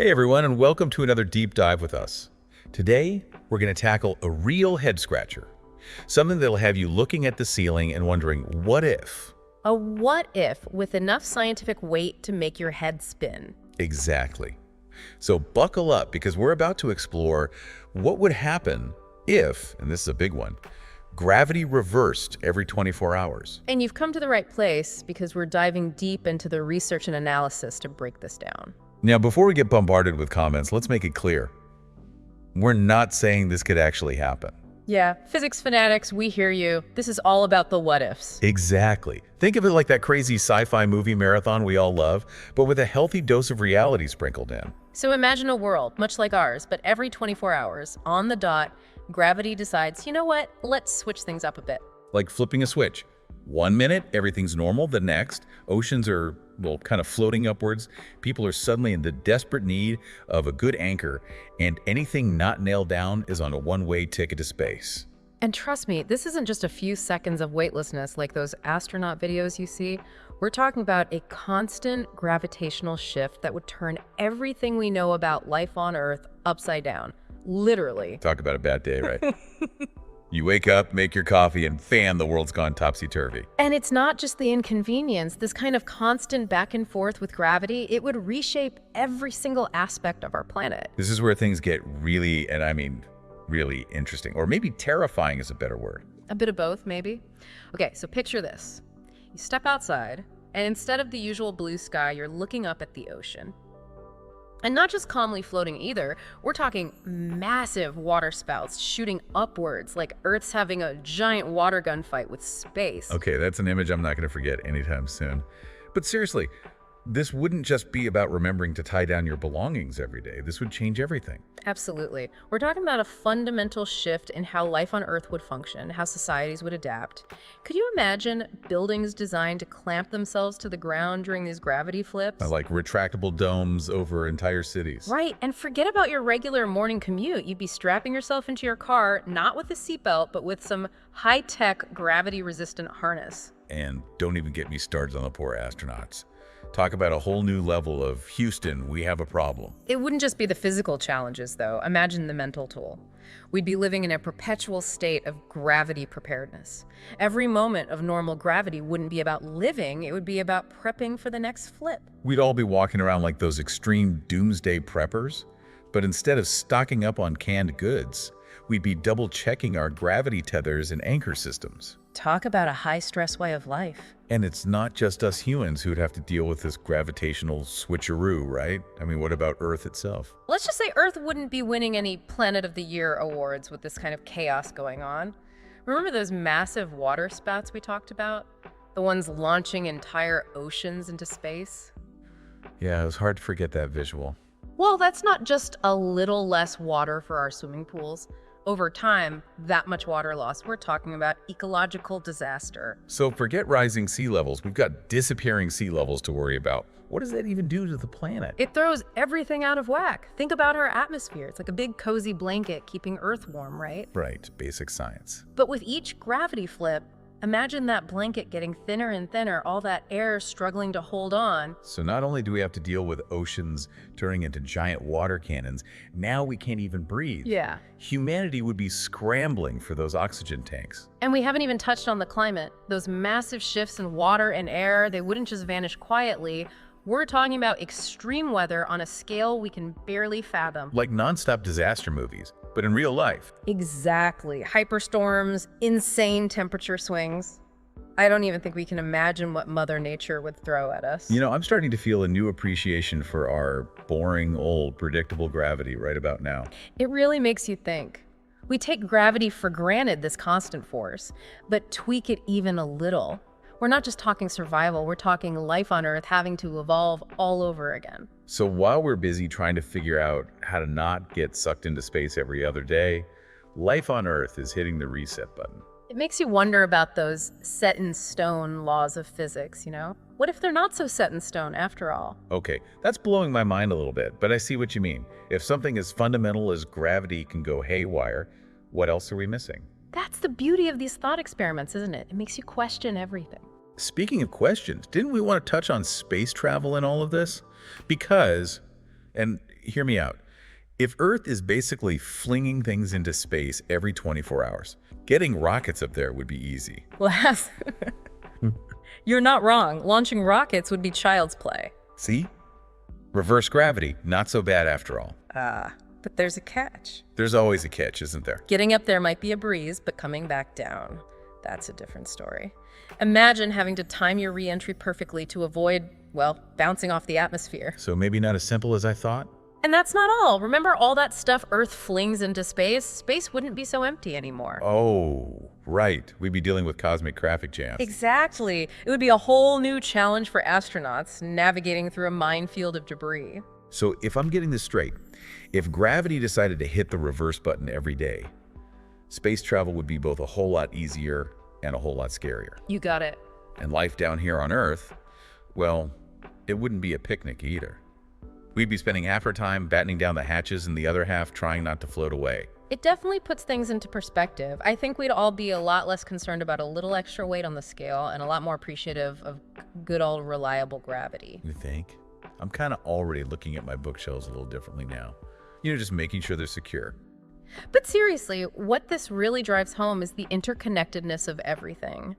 Hey everyone, and welcome to another deep dive with us. Today, we're going to tackle a real head scratcher. Something that'll have you looking at the ceiling and wondering, what if? A what if with enough scientific weight to make your head spin. Exactly. So buckle up because we're about to explore what would happen if, and this is a big one, gravity reversed every 24 hours. And you've come to the right place because we're diving deep into the research and analysis to break this down. Now, before we get bombarded with comments, let's make it clear. We're not saying this could actually happen. Yeah, physics fanatics, we hear you. This is all about the what ifs. Exactly. Think of it like that crazy sci-fi movie marathon we all love, but with a healthy dose of reality sprinkled in. So imagine a world, much like ours, but every 24 hours, on the dot, gravity decides, you know what, let's switch things up a bit. Like flipping a switch. 1 minute, everything's normal. The next, oceans are, well, kind of floating upwards. People are suddenly in the desperate need of a good anchor, and anything not nailed down is on a one-way ticket to space. And trust me, this isn't just a few seconds of weightlessness like those astronaut videos you see. We're talking about a constant gravitational shift that would turn everything we know about life on Earth upside down. Literally. Talk about a bad day, right? You wake up, make your coffee, and bam, the world's gone topsy-turvy. And it's not just the inconvenience, this kind of constant back and forth with gravity, it would reshape every single aspect of our planet. This is where things get really, and I mean really interesting, or maybe terrifying is a better word. A bit of both, maybe. Okay, so picture this. You step outside, and instead of the usual blue sky, you're looking up at the ocean. And not just calmly floating either, we're talking massive water spouts shooting upwards like Earth's having a giant water gun fight with space. Okay, that's an image I'm not going to forget anytime soon. But seriously, this wouldn't just be about remembering to tie down your belongings every day. This would change everything. Absolutely. We're talking about a fundamental shift in how life on Earth would function, how societies would adapt. Could you imagine buildings designed to clamp themselves to the ground during these gravity flips? Like retractable domes over entire cities. Right, and forget about your regular morning commute. You'd be strapping yourself into your car, not with a seatbelt, but with some high-tech gravity-resistant harness. And don't even get me started on the poor astronauts. Talk about a whole new level of Houston, we have a problem. It wouldn't just be the physical challenges, though. Imagine the mental toll. We'd be living in a perpetual state of gravity preparedness. Every moment of normal gravity wouldn't be about living, it would be about prepping for the next flip. We'd all be walking around like those extreme doomsday preppers, but instead of stocking up on canned goods, we'd be double-checking our gravity tethers and anchor systems. Talk about a high-stress way of life. And it's not just us humans who'd have to deal with this gravitational switcheroo, right? I mean, what about Earth itself? Let's just say Earth wouldn't be winning any Planet of the Year awards with this kind of chaos going on. Remember those massive water spouts we talked about? The ones launching entire oceans into space? Yeah, it was hard to forget that visual. Well, that's not just a little less water for our swimming pools. Over time, that much water loss, we're talking about ecological disaster. So forget rising sea levels. We've got disappearing sea levels to worry about. What does that even do to the planet? It throws everything out of whack. Think about our atmosphere. It's like a big cozy blanket keeping Earth warm, right? Right, basic science. But with each gravity flip, imagine that blanket getting thinner and thinner, all that air struggling to hold on. So not only do we have to deal with oceans turning into giant water cannons, now we can't even breathe. Yeah. Humanity would be scrambling for those oxygen tanks. And we haven't even touched on the climate. Those massive shifts in water and air, they wouldn't just vanish quietly. We're talking about extreme weather on a scale we can barely fathom. Like nonstop disaster movies, but in real life. Exactly. Hyperstorms, insane temperature swings. I don't even think we can imagine what Mother Nature would throw at us. You know, I'm starting to feel a new appreciation for our boring, old, predictable gravity right about now. It really makes you think. We take gravity for granted, this constant force, but tweak it even a little. We're not just talking survival, we're talking life on Earth having to evolve all over again. So while we're busy trying to figure out how to not get sucked into space every other day, life on Earth is hitting the reset button. It makes you wonder about those set-in-stone laws of physics, you know? What if they're not so set in stone after all? Okay, that's blowing my mind a little bit, but I see what you mean. If something as fundamental as gravity can go haywire, what else are we missing? That's the beauty of these thought experiments, isn't it? It makes you question everything. Speaking of questions, didn't we want to touch on space travel in all of this? Because And hear me out. If Earth is basically flinging things into space every 24 hours, getting rockets up there would be easy. Last, you're not wrong. Launching rockets would be child's play. See? Reverse gravity, not so bad after all. But there's a catch. There's always a catch, isn't there? Getting up there might be a breeze, but coming back down, that's a different story. Imagine having to time your re-entry perfectly to avoid, well, bouncing off the atmosphere. So maybe not as simple as I thought? And that's not all. Remember all that stuff Earth flings into space? Space wouldn't be so empty anymore. Oh, right. We'd be dealing with cosmic traffic jams. Exactly. It would be a whole new challenge for astronauts navigating through a minefield of debris. So if I'm getting this straight, if gravity decided to hit the reverse button every day, space travel would be both a whole lot easier and a whole lot scarier. You got it. And life down here on Earth, well, it wouldn't be a picnic either. We'd be spending half our time battening down the hatches and the other half trying not to float away. It definitely puts things into perspective. I think we'd all be a lot less concerned about a little extra weight on the scale and a lot more appreciative of good old reliable gravity. You think? I'm kind of already looking at my bookshelves a little differently now. You know, just making sure they're secure. But seriously, what this really drives home is the interconnectedness of everything.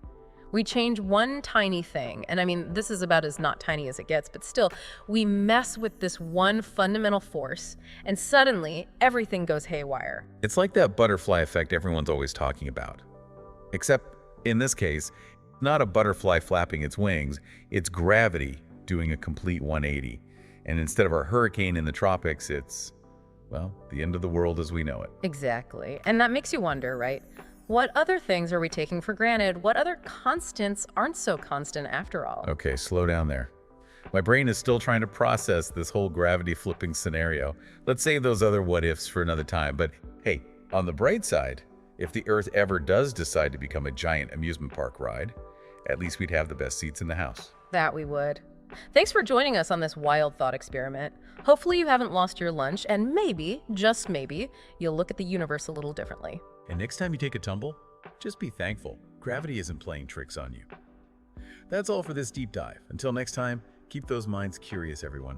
We change one tiny thing, and I mean, this is about as not tiny as it gets, but still, we mess with this one fundamental force, and suddenly, everything goes haywire. It's like that butterfly effect everyone's always talking about. Except, in this case, not a butterfly flapping its wings, it's gravity doing a complete 180. And instead of our hurricane in the tropics, it's, well, the end of the world as we know it. Exactly. And that makes you wonder, right? What other things are we taking for granted? What other constants aren't so constant after all? Okay, slow down there. My brain is still trying to process this whole gravity flipping scenario. Let's save those other what ifs for another time. But hey, on the bright side, if the Earth ever does decide to become a giant amusement park ride, at least we'd have the best seats in the house. That we would. Thanks for joining us on this wild thought experiment. Hopefully you haven't lost your lunch, and maybe, just maybe, you'll look at the universe a little differently. And next time you take a tumble, just be thankful. Gravity isn't playing tricks on you. That's all for this deep dive. Until next time, keep those minds curious, everyone.